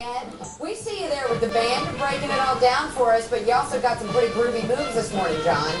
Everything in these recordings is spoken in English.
Ed, we see you there with the band. You're breaking it all down for us, but you also got some pretty groovy moves this morning, John.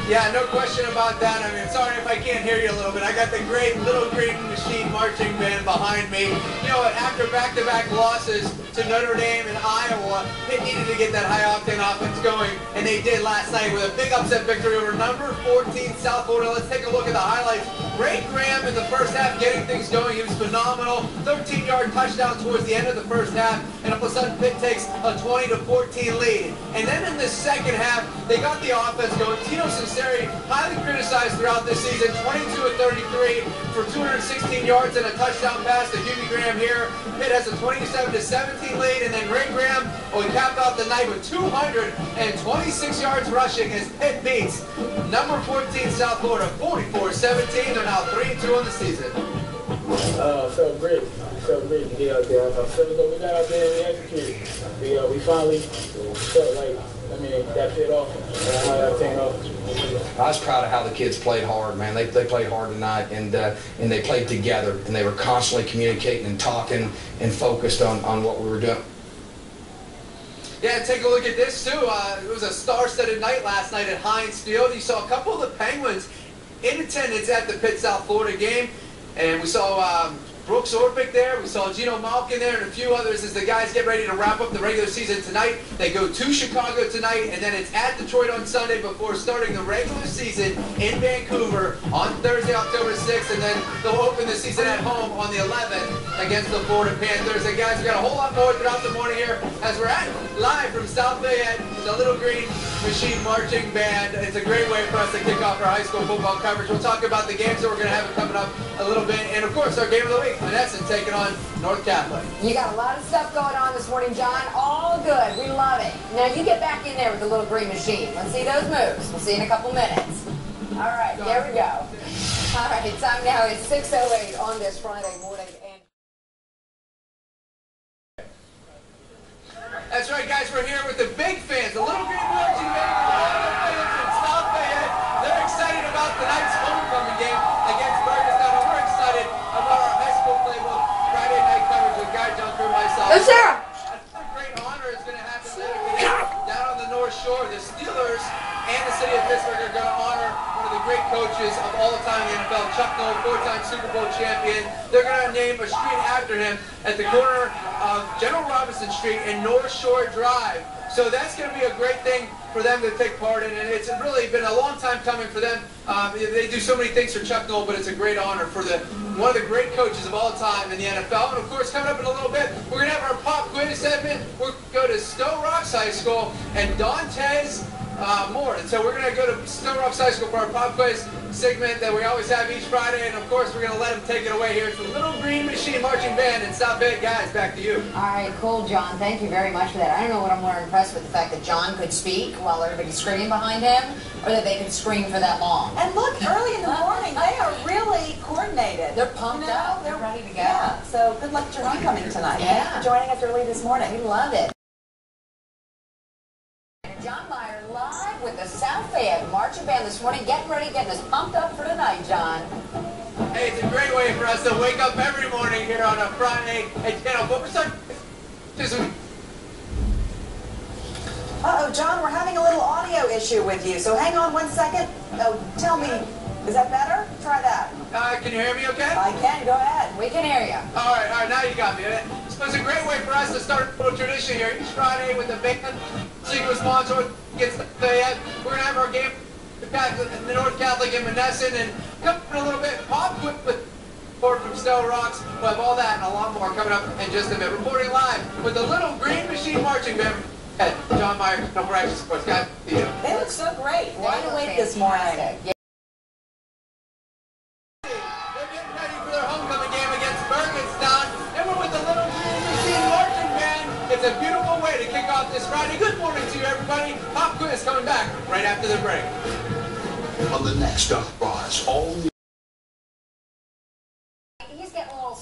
Yeah, no question about that. I mean, sorry if I can't hear you a little bit. I got the great Little Green Machine marching band behind me. You know what, after back-to-back losses to Notre Dame and Iowa, they needed to get that high-octane offense going, and they did last night with a big upset victory over number 14 South Florida. Let's take a look at the highlights. Ray Graham in the first half getting things going. He was phenomenal. 13-yard touchdown towards the end of the first half, and all of a sudden Pitt takes a 20-14 lead. And then in the second half, they got the offense going. Tino Sinceri, highly criticized throughout this season, 22 of 33 for 216 yards and a touchdown pass to Hughie Graham here. Pitt has a 27-17 lead, and then Ray Graham, he capped off the night with 226 yards rushing as Pitt beats number 14 South Florida 44-17. They're now 3-2 on the season. Felt great. Felt great to get out there. I felt like we got out there and we executed. We finally felt like, that paid off. I was proud of how the kids played hard, man. They played hard tonight, and they played together, and they were constantly communicating and talking and focused on what we were doing. Yeah, take a look at this too. It was a star-studded night last night at Heinz Field. You saw a couple of the Penguins in attendance at the Pitt-South Florida game, and we saw Brooks Orpik there, we saw Gino Malkin there, and a few others as the guys get ready to wrap up the regular season tonight. They go to Chicago tonight, and then it's at Detroit on Sunday before starting the regular season in Vancouver on Thursday, October 6th, and then they'll open the season at home on the 11th against the Florida Panthers. And guys, we got a whole lot more throughout the morning here as we're at live from South Fayette, the Little Green Machine Marching Band. It's a great way for us to kick off our high school football coverage. We'll talk about the games that we're going to have coming up a little bit, and of course our game of the week. Menneson taking on North Catholic. You got a lot of stuff going on this morning, John. All good. We love it. Now you get back in there with the Little Green Machine. Let's see those moves. We'll see you in a couple minutes. All right, there we go. All right, time now is 6:08 on this Friday morning. That's right, guys. We're here with the big fans, the Little Green Marching Band, all the fans from South Fayette. They're excited about tonight's homecoming game against Burgestown, and we're excited about our high school playbook Friday night coverage with Guy Junker and myself. Yes, sir. A great honor is going to happen later today down on the North Shore. The Steelers and the city of Pittsburgh are going to honor one of the great coaches of all time in the NFL, Chuck Noll, four-time Super Bowl champion. They're going to name a street after him at the corner of General Robinson Street and North Shore Drive. So that's going to be a great thing for them to take part in, and it's really been a long time coming for them. They do so many things for Chuck Noll, but it's a great honor for one of the great coaches of all time in the NFL. And of course, coming up in a little bit, we're going to have our pop quiz segment. We're going to go to Stowe Rocks High School and Dantes Moore. And so we're going to go to Stowe Rocks High School for our pop quiz segment that we always have each Friday. And of course, we're going to let them take it away here. It's the Little Green Machine Marching Band in South Bend. Guys, back to you. All right, cool, John. Thank you very much for that. I don't know what I'm more impressed with, the fact that John could speak while everybody's screaming behind him, or that they could scream for that long. And look, early in the morning, they are really coordinated. They're pumped up. They're ready to go. Yeah, so good luck to your homecoming tonight. Yeah. Thanks for joining us early this morning. We love it. John Meyer live with the South Fayette Marching Band this morning, getting ready, getting us pumped up for tonight, John. Hey, it's a great way for us to wake up every morning here on a Friday at Channel 4. Uh-oh, John, we're having a little audio issue with you, so hang on 1 second. Oh, tell me, is that better? Try that. Can you hear me okay? I can, go ahead. We can hear you. All right, now you got me. So it's a great way for us to start a little tradition here each Friday with the band singing with sponsor against the Fayette. We're going to have our game the North Catholic in Menneson, and coming in a little bit, pop quiz with report from Stowe Rocks. We'll have all that and a lot more coming up in just a bit. Reporting live with the Little Green Machine Marching Band. John Meyer, no practice sports guys. See you. They look so great. Wide awake this morning. morning. They're getting ready for their homecoming game against Burgestown, and we're with the Little Green Machine Marching Band. It's a beautiful way to kick off this Friday. Good morning to you, everybody. Pop quiz coming back right after the break. On the next Bars, all He's getting a little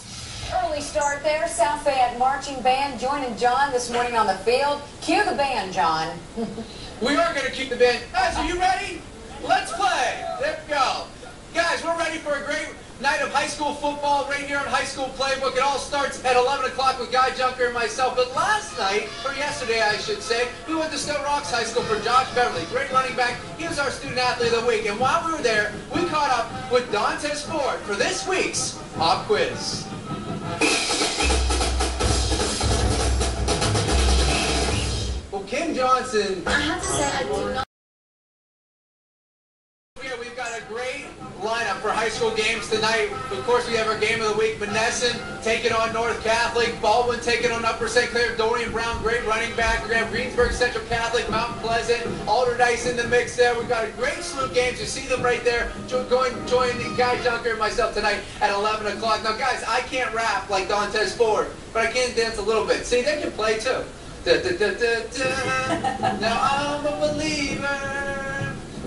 early start there. South Fayette Marching Band joining John this morning on the field. Cue the band, John. We are going to keep the band. Guys, are you ready? Let's play. There we go. Guys, we're ready for a great night of high school football right here on High School Playbook. It all starts at 11 o'clock with Guy Junker and myself. But last night, or yesterday I should say, we went to Stone Rocks High School for Josh Beverly, great running back. He was our student athlete of the week. And while we were there, we caught up with Dantes Ford for this week's Pop Quiz. Well, Kim Johnson. I have to say, I do not. Yeah, we've got a great lineup for high school games tonight. Of course, we have our game of the week. Monessen taking on North Catholic. Baldwin taking on Upper St. Clair. Dorian Brown, great running back. We're going to have Greensburg Central Catholic, Mount Pleasant, Alderdice in the mix there. We've got a great slew of games. You see them right there. Join Guy Junker and myself tonight at 11 o'clock. Now, guys, I can't rap like Dantes Ford, but I can dance a little bit. See, they can play too. Da, da, da, da, da. Now I'm a believer.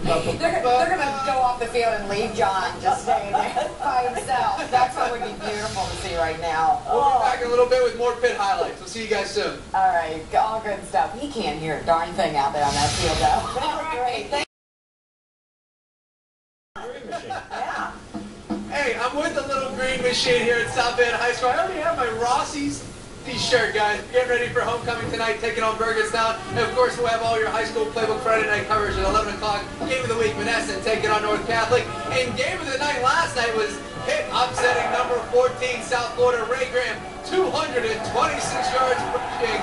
They're going to go off the field and leave John just staying there by himself. That's what would be beautiful to see right now. We'll be back in a little bit with more pit highlights. We'll see you guys soon. All right, all good stuff. He can't hear a darn thing out there on that field, though. That was great. Yeah. Hey, I'm with the little green machine here at South Bend High School. I already have my Rossi's t-shirt, guys. Getting ready for homecoming tonight, taking on Burgettstown. And of course, we'll have all your high school playbook Friday night coverage at 11 o'clock. Game of the week, Monessen taking on North Catholic. And game of the night last night was Pitt upsetting number 14 South Florida Ray Graham, 226 yards rushing.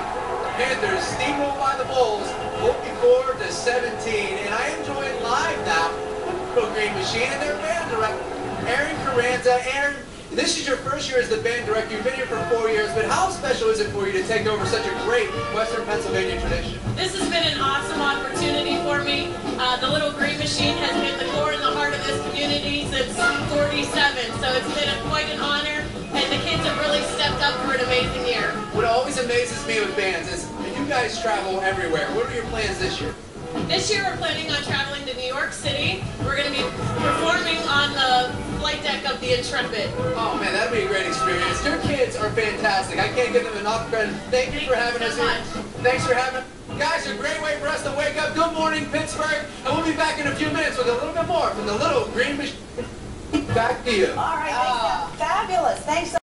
Panthers steamrolled by the Bulls, 44-17. And I am joined live now with the little green machine and their band director, Aaron Carranza. Aaron, this is your first year as the band director. You've been here for 4 years, but how special is it for you to take over such a great Western Pennsylvania tradition? This has been an awesome opportunity for me. The Little Green Machine has been the core and the heart of this community since 47, so it's been quite an honor, and the kids have really stepped up for an amazing year. What always amazes me with bands is you guys travel everywhere. What are your plans this year? This year we're planning on traveling to New York City. We're going to be performing on the flight deck of the Intrepid. Oh man, that'd be a great experience. Your kids are fantastic. I can't give them enough credit. Thank you for having us here. Thanks for having us. Guys, a great way for us to wake up. Good morning, Pittsburgh. And we'll be back in a few minutes with a little bit more from the Little Green Machine. Back to you. All right, thanks. Fabulous. Thanks so